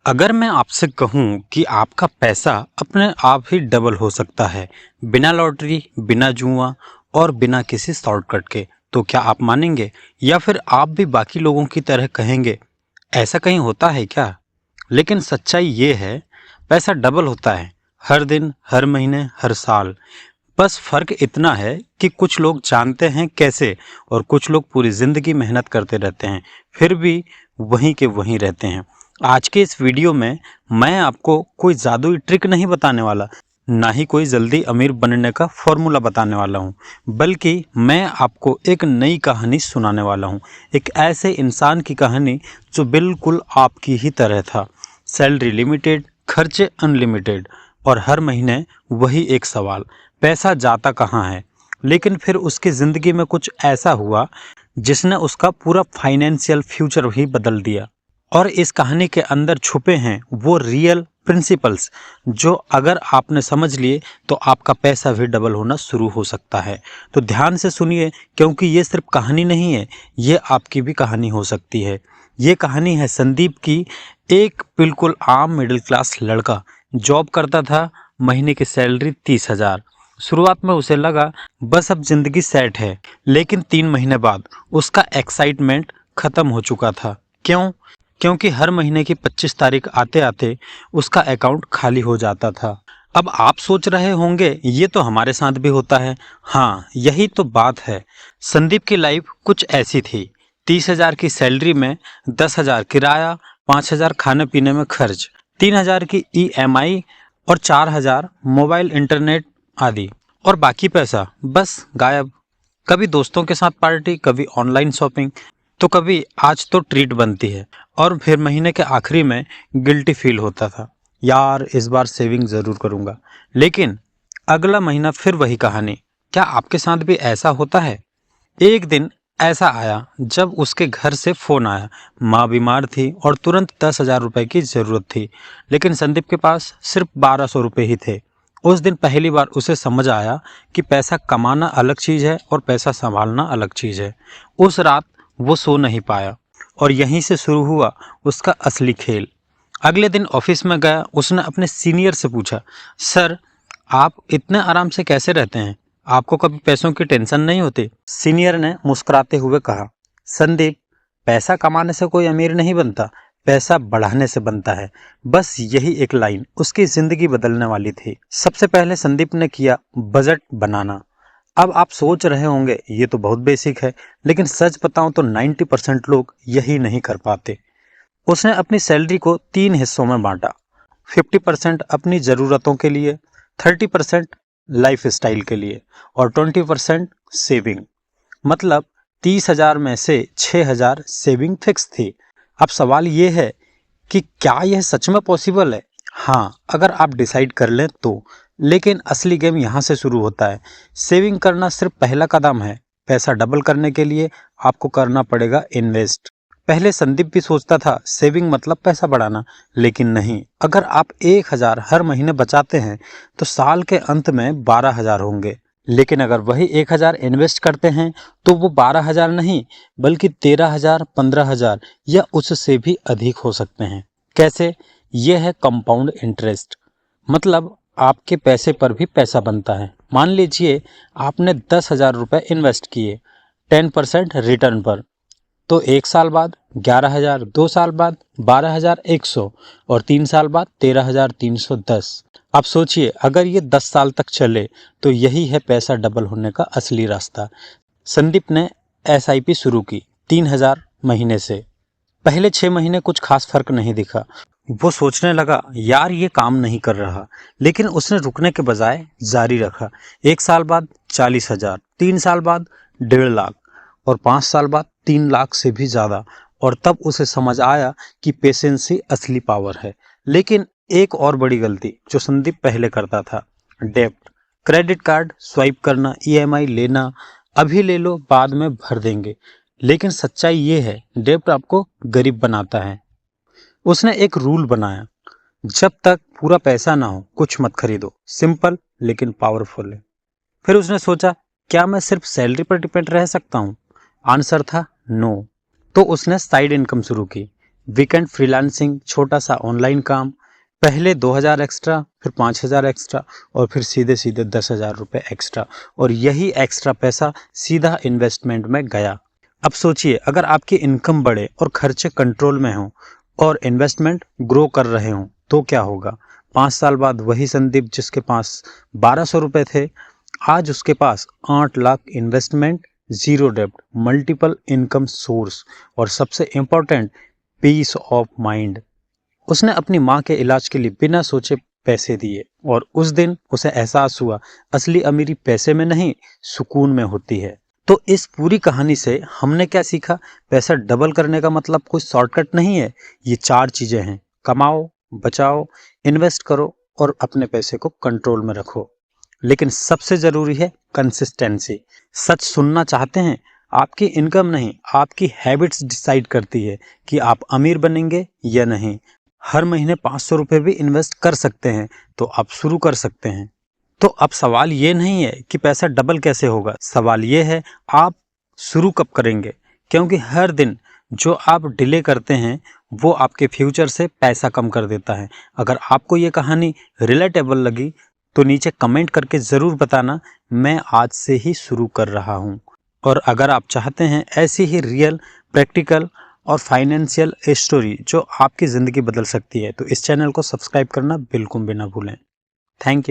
अगर मैं आपसे कहूं कि आपका पैसा अपने आप ही डबल हो सकता है, बिना लॉटरी, बिना जुआ और बिना किसी शॉर्टकट के, तो क्या आप मानेंगे? या फिर आप भी बाकी लोगों की तरह कहेंगे, ऐसा कहीं होता है क्या? लेकिन सच्चाई ये है, पैसा डबल होता है, हर दिन, हर महीने, हर साल। बस फर्क इतना है कि कुछ लोग जानते हैं कैसे और कुछ लोग पूरी जिंदगी मेहनत करते रहते हैं, फिर भी वहीं के वहीं रहते हैं। आज के इस वीडियो में मैं आपको कोई जादुई ट्रिक नहीं बताने वाला, ना ही कोई जल्दी अमीर बनने का फॉर्मूला बताने वाला हूँ, बल्कि मैं आपको एक नई कहानी सुनाने वाला हूँ। एक ऐसे इंसान की कहानी जो बिल्कुल आपकी ही तरह था। सैलरी लिमिटेड, खर्चे अनलिमिटेड और हर महीने वही एक सवाल, पैसा जाता कहाँ है? लेकिन फिर उसकी ज़िंदगी में कुछ ऐसा हुआ जिसने उसका पूरा फाइनेंशियल फ्यूचर ही बदल दिया। और इस कहानी के अंदर छुपे हैं वो रियल प्रिंसिपल्स जो अगर आपने समझ लिए तो आपका पैसा भी डबल होना शुरू हो सकता है। तो ध्यान से सुनिए, क्योंकि ये सिर्फ कहानी नहीं है, ये आपकी भी कहानी हो सकती है। ये कहानी है संदीप की। एक बिल्कुल आम मिडिल क्लास लड़का जॉब करता था, महीने की सैलरी 30,000। शुरुआत में उसे लगा बस अब जिंदगी सेट है, लेकिन 3 महीने बाद उसका एक्साइटमेंट खत्म हो चुका था। क्यों? क्योंकि हर महीने की 25 तारीख आते आते उसका अकाउंट खाली हो जाता था। अब आप सोच रहे होंगे ये तो हमारे साथ भी होता है। हाँ, यही तो बात है। संदीप की लाइफ कुछ ऐसी थी। 30,000 की सैलरी में 10,000 किराया, 5,000 खाने पीने में खर्च, 3,000 की ईएमआई और 4,000 मोबाइल इंटरनेट आदि। और बाकी पैसा बस गायब। कभी दोस्तों के साथ पार्टी, कभी ऑनलाइन शॉपिंग, तो कभी आज तो ट्रीट बनती है। और फिर महीने के आखिरी में गिल्टी फील होता था, यार इस बार सेविंग ज़रूर करूँगा। लेकिन अगला महीना फिर वही कहानी। क्या आपके साथ भी ऐसा होता है? एक दिन ऐसा आया जब उसके घर से फ़ोन आया। माँ बीमार थी और तुरंत 10,000 रुपये की ज़रूरत थी, लेकिन संदीप के पास सिर्फ 1,200 रुपये ही थे। उस दिन पहली बार उसे समझ आया कि पैसा कमाना अलग चीज़ है और पैसा संभालना अलग चीज़ है। उस रात वो सो नहीं पाया और यहीं से शुरू हुआ उसका असली खेल। अगले दिन ऑफिस में गया, उसने अपने सीनियर से पूछा, सर आप इतने आराम से कैसे रहते हैं? आपको कभी पैसों की टेंशन नहीं होती? सीनियर ने मुस्कुराते हुए कहा, संदीप, पैसा कमाने से कोई अमीर नहीं बनता, पैसा बढ़ाने से बनता है। बस यही एक लाइन उसकी जिंदगी बदलने वाली थी। सबसे पहले संदीप ने किया बजट बनाना। अब आप सोच रहे होंगे ये तो बहुत बेसिक है, लेकिन सच बताऊं तो 90% लोग यही नहीं कर पाते। उसने अपनी सैलरी को 3 हिस्सों में बांटा। 50% अपनी ज़रूरतों के लिए, 30% लाइफ स्टाइल के लिए और 20% सेविंग। मतलब 30,000 में से 6,000 सेविंग फिक्स थी। अब सवाल ये है कि क्या यह सच में पॉसिबल है? हाँ, अगर आप डिसाइड कर लें तो। लेकिन असली गेम यहाँ से शुरू होता है। सेविंग करना सिर्फ पहला कदम है। पैसा डबल करने के लिए आपको करना पड़ेगा इन्वेस्ट। पहले संदीप भी सोचता था सेविंग मतलब पैसा बढ़ाना, लेकिन नहीं। अगर आप 1,000 हर महीने बचाते हैं तो साल के अंत में 12,000 होंगे। लेकिन अगर वही 1,000 इन्वेस्ट करते हैं तो वो 12,000 नहीं, बल्कि 13,000, 15,000 या उससे भी अधिक हो सकते हैं। कैसे? ये है कंपाउंड इंटरेस्ट। मतलब आपके पैसे पर भी पैसा बनता है। मान लीजिए आपने 10,000 रुपये इन्वेस्ट किए 10% रिटर्न पर, तो 1 साल बाद 11,000, 2 साल बाद 12,100 और 3 साल बाद 13,310। आप सोचिए, अगर ये 10 साल तक चले तो यही है पैसा डबल होने का असली रास्ता। संदीप ने एसआईपी शुरू की 3,000 महीने से। पहले 6 महीने कुछ खास फर्क नहीं दिखा। वो सोचने लगा, यार ये काम नहीं कर रहा। लेकिन उसने रुकने के बजाय जारी रखा। 1 साल बाद 40,000, 3 साल बाद 1.5 लाख और 5 साल बाद 3 लाख से भी ज़्यादा। और तब उसे समझ आया कि पेशेंस ही असली पावर है। लेकिन एक और बड़ी गलती जो संदीप पहले करता था, डेब्ट। क्रेडिट कार्ड स्वाइप करना, ईएमआई लेना, अभी ले लो बाद में भर देंगे। लेकिन सच्चाई ये है, डेब्ट आपको गरीब बनाता है। उसने एक रूल बनाया, जब तक पूरा पैसा ना हो कुछ मत खरीदो। सिंपल लेकिन पावरफुल है। फिर उसने सोचा, क्या मैं सिर्फ सैलरी पर डिपेंड रह सकता हूँ? आंसर था नो। तो उसने साइड इनकम शुरू की। वीकेंड फ्रीलांसिंग, छोटा सा ऑनलाइन काम, पहले 2000 एक्स्ट्रा, फिर 5000 एक्स्ट्रा और फिर सीधे सीधे 10,000 रुपये एक्स्ट्रा, और यही एक्स्ट्रा पैसा सीधा इन्वेस्टमेंट में गया। अब सोचिए, अगर आपकी इनकम बढ़े और खर्चे कंट्रोल में हों और इन्वेस्टमेंट ग्रो कर रहे हों तो क्या होगा? 5 साल बाद वही संदीप जिसके पास 1200 रुपये थे, आज उसके पास 8 लाख इन्वेस्टमेंट, जीरो डेब्ट, मल्टीपल इनकम सोर्स और सबसे इम्पोर्टेंट पीस ऑफ माइंड। उसने अपनी माँ के इलाज के लिए बिना सोचे पैसे दिए और उस दिन उसे एहसास हुआ असली अमीरी पैसे में नहीं, सुकून में होती है। तो इस पूरी कहानी से हमने क्या सीखा? पैसा डबल करने का मतलब कोई शॉर्टकट नहीं है। ये 4 चीजें हैं: कमाओ, बचाओ, इन्वेस्ट करो और अपने पैसे को कंट्रोल में रखो। लेकिन सबसे जरूरी है कंसिस्टेंसी। सच सुनना चाहते हैं? आपकी इनकम नहीं, आपकी हैबिट्स डिसाइड करती है कि आप अमीर बनेंगे या नहीं। हर महीने 500 रुपये भी इन्वेस्ट कर सकते हैं तो आप शुरू कर सकते हैं। तो अब सवाल ये नहीं है कि पैसा डबल कैसे होगा, सवाल ये है आप शुरू कब करेंगे। क्योंकि हर दिन जो आप डिले करते हैं वो आपके फ्यूचर से पैसा कम कर देता है। अगर आपको ये कहानी रिलेटेबल लगी तो नीचे कमेंट करके ज़रूर बताना, मैं आज से ही शुरू कर रहा हूँ। और अगर आप चाहते हैं ऐसी ही रियल, प्रैक्टिकल और फाइनेंशियल स्टोरी जो आपकी ज़िंदगी बदल सकती है तो इस चैनल को सब्सक्राइब करना बिल्कुल भी ना भूलें। Thank you.